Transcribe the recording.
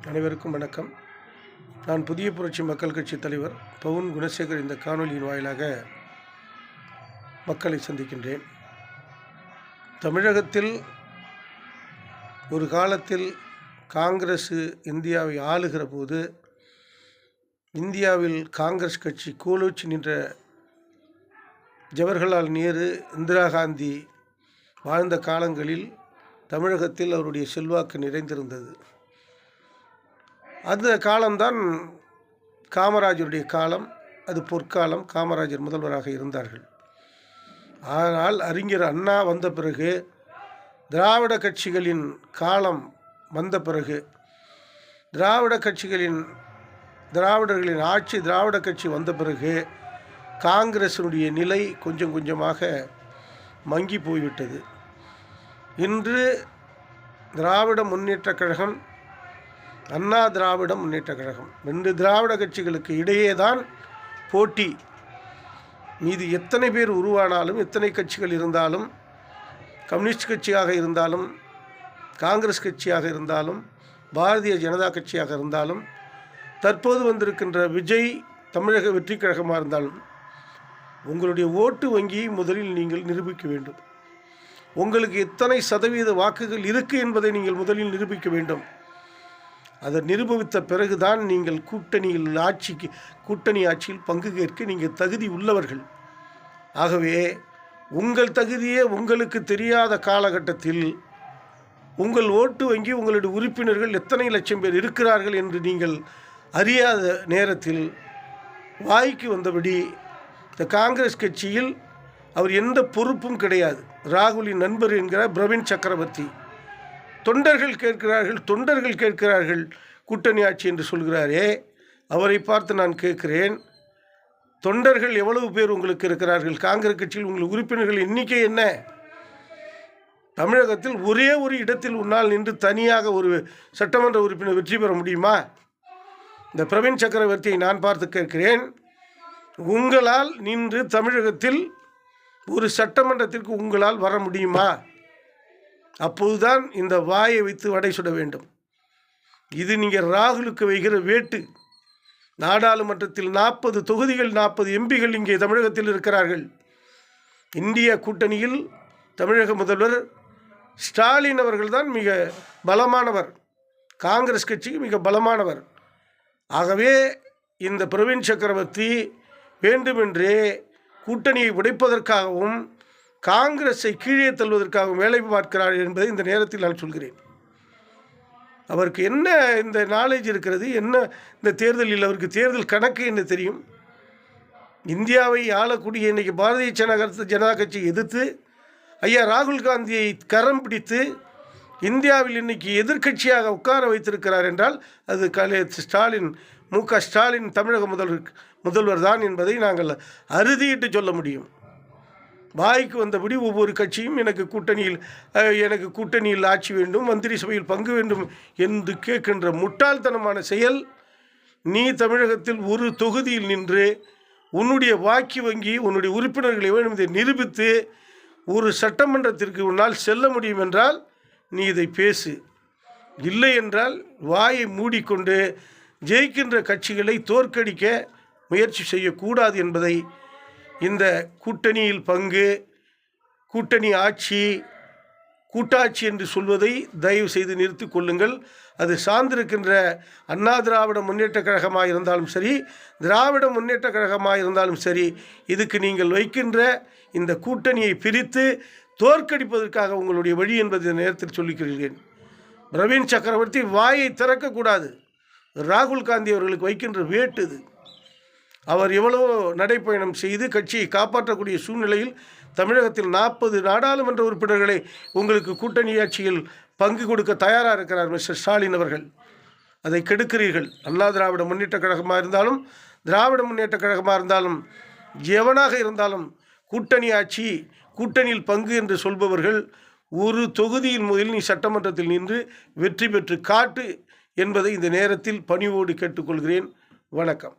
அனைவருக்கும் வணக்கம். நான் புதிய புரட்சி மக்கள் கட்சி தலைவர் பவுன் குணசேகர். இந்த காணொலியின் வாயிலாக மக்களை சந்திக்கின்றேன். தமிழகத்தில் ஒரு காலத்தில் காங்கிரஸ் இந்தியாவை ஆளுகிற போது இந்தியாவில் காங்கிரஸ் கட்சி கோலோச்சி நின்ற ஜவஹர்லால் நேரு, இந்திரா காந்தி வாழ்ந்த காலங்களில் தமிழகத்தில் அவருடைய செல்வாக்கு நிறைந்திருந்தது. அந்த காலம்தான் காமராஜருடைய காலம். அது பொற்காலம். காமராஜர் முதல்வராக இருந்தார்கள். ஆனால் அறிஞர் அண்ணா வந்த பிறகு, திராவிட கட்சிகளின் காலம் வந்த பிறகு, திராவிடர்களின் ஆட்சி, திராவிட கட்சி வந்த பிறகு காங்கிரஸினுடைய நிலை கொஞ்சம் கொஞ்சமாக மங்கி போய்விட்டது. இன்று திராவிட முன்னேற்றக் கழகம், அண்ணா திராவிட முன்னேற்றக் கழகம், 2 திராவிட கட்சிகளுக்கு இடையே தான் போட்டி. மீது எத்தனை பேர் உருவானாலும், எத்தனை கட்சிகள் இருந்தாலும், கம்யூனிஸ்ட் கட்சியாக இருந்தாலும், காங்கிரஸ் கட்சியாக இருந்தாலும், பாரதிய ஜனதா கட்சியாக இருந்தாலும், தற்போது வந்திருக்கின்ற விஜய் தமிழக வெற்றி கழகமாக இருந்தாலும், உங்களுடைய ஓட்டு வங்கியை முதலில் நீங்கள் நிரூபிக்க வேண்டும். உங்களுக்கு எத்தனை சதவீத வாக்குகள் இருக்குது என்பதை நீங்கள் முதலில் நிரூபிக்க வேண்டும். அதை நிரூபித்த பிறகுதான் நீங்கள் கூட்டணி ஆட்சியில் பங்கு கேட்க நீங்கள் தகுதி உள்ளவர்கள். ஆகவே உங்கள் தகுதியே உங்களுக்கு தெரியாத காலகட்டத்தில் உங்கள் ஓட்டு வங்கி, உங்களுடைய உறுப்பினர்கள் எத்தனை லட்சம் பேர் இருக்கிறார்கள் என்று நீங்கள் அறியாத நேரத்தில் வாய்க்கு வந்தபடி இந்த காங்கிரஸ் கட்சியில் அவர் எந்த பொறுப்பும் கிடையாது. ராகுலின் நண்பர் என்கிற பிரவீன் சக்கரவர்த்தி தொண்டர்கள் கேட்கிறார்கள் கூட்டணி ஆட்சி என்று சொல்கிறாரே, அவரை பார்த்து நான் கேட்கிறேன், தொண்டர்கள் எவ்வளவு பேர் உங்களுக்கு இருக்கிறார்கள்? காங்கிரஸ் கட்சியில் உங்கள் உறுப்பினர்கள் எண்ணிக்கை என்ன? தமிழகத்தில் ஒரே ஒரு இடத்தில் உன்னால் நின்று தனியாக ஒரு சட்டமன்ற உறுப்பினர் வெற்றி பெற முடியுமா? இந்த பிரவீன் சக்கரவர்த்தியை நான் பார்த்து கேட்கிறேன், உங்களால் நின்று தமிழகத்தில் ஒரு சட்டமன்றத்திற்கு உங்களால் வர முடியுமா? அப்போதுதான் இந்த வாயை வைத்து வடை சுட வேண்டும். இது நீங்கள் ராகுலுக்கு வைக்கிற வேட்டு. நாடாளுமன்றத்தில் 40 தொகுதிகள், 40 எம்பிகள் இங்கே தமிழகத்தில் இருக்கிறார்கள். இந்திய கூட்டணியில் தமிழக முதல்வர் ஸ்டாலின் அவர்கள்தான் மிக பலமானவர், காங்கிரஸ் கட்சிக்கு மிக பலமானவர். ஆகவே இந்த பிரவீன் சக்கரவர்த்தி வேண்டுமென்றே கூட்டணியை உடைப்பதற்காகவும் காங்கிரஸை கீழே தள்ளுவதற்காகவும் வேலை பார்க்கிறார் என்பதை இந்த நேரத்தில் நான் சொல்கிறேன். அவருக்கு என்ன இந்த நாலேஜ் இருக்கிறது? என்ன இந்த தேர்தலில் அவருக்கு தேர்தல் கணக்கு என்ன தெரியும்? இந்தியாவை ஆளக்கூடிய இன்றைக்கி பாரதிய ஜனதா கட்சி எதிர்த்து ஐயா ராகுல் காந்தியை கரம் பிடித்து இந்தியாவில் இன்றைக்கி எதிர்க்கட்சியாக உட்கார வைத்திருக்கிறார் என்றால் அது ஸ்டாலின், மு.க. ஸ்டாலின் தமிழக முதல்வர் தான் என்பதை நாங்கள் அறுதியிட்டு சொல்ல முடியும். வாய்க்கு வந்தபடி ஒவ்வொரு கட்சியும் எனக்கு கூட்டணியில் ஆட்சி வேண்டும், மந்திரி சபையில் பங்கு வேண்டும் என்று கேட்கின்ற முட்டாள்தனமான செயல். நீ தமிழகத்தில் ஒரு தொகுதியில் நின்று உன்னுடைய வாக்கு வங்கி, உன்னுடைய உறுப்பினர்களை வேண்டும் இதை நிரூபித்து ஒரு சட்டமன்றத்திற்கு உன்னால் செல்ல முடியும் என்றால் நீ இதை பேசு. இல்லை என்றால் வாயை மூடிக்கொண்டு ஜெயிக்கின்ற கட்சிகளை தோற்கடிக்க முயற்சி செய்யக்கூடாது என்பதை இந்த கூட்டணியில் பங்கு, கூட்டணி ஆட்சி, கூட்டாட்சி என்று சொல்வதை தயவு செய்து நிறுத்தி கொள்ளுங்கள். அது சார்ந்திருக்கின்ற அண்ணா திராவிட முன்னேற்றக் கழகமாக இருந்தாலும் சரி, திராவிட முன்னேற்றக் கழகமாக இருந்தாலும் சரி, இதுக்கு நீங்கள் வைக்கின்ற இந்த கூட்டணியை பிரித்து தோற்கடிப்பதற்காக உங்களுடைய வழி என்பதை இந்த நேரத்தில் சொல்லிக்கிறேன். பிரவீன் சக்கரவர்த்தி வாயை திறக்கக்கூடாது. ராகுல் காந்தி அவர்களுக்கு வைக்கின்ற வேட்டு இது. அவர் எவ்வளவோ நடைப்பயணம் செய்து கட்சியை காப்பாற்றக்கூடிய சூழ்நிலையில் தமிழகத்தில் 40 நாடாளுமன்ற உறுப்பினர்களை உங்களுக்கு கூட்டணி ஆட்சியில் பங்கு கொடுக்க தயாராக இருக்கிறார் மிஸ்டர் ஸ்டாலின் அவர்கள். அதை கெடுக்கிறீர்கள். அண்ணா திராவிட முன்னேற்றக் கழகமாக இருந்தாலும், திராவிட முன்னேற்றக் கழகமாக இருந்தாலும், எவனாக இருந்தாலும் கூட்டணி ஆட்சி, கூட்டணியில் பங்கு என்று சொல்பவர்கள் ஒரு தொகுதியின் முதலில் நீ சட்டமன்றத்தில் நின்று வெற்றி பெற்று காட்டு என்பதை இந்த நேரத்தில் பணிவோடு கேட்டுக்கொள்கிறேன். வணக்கம்.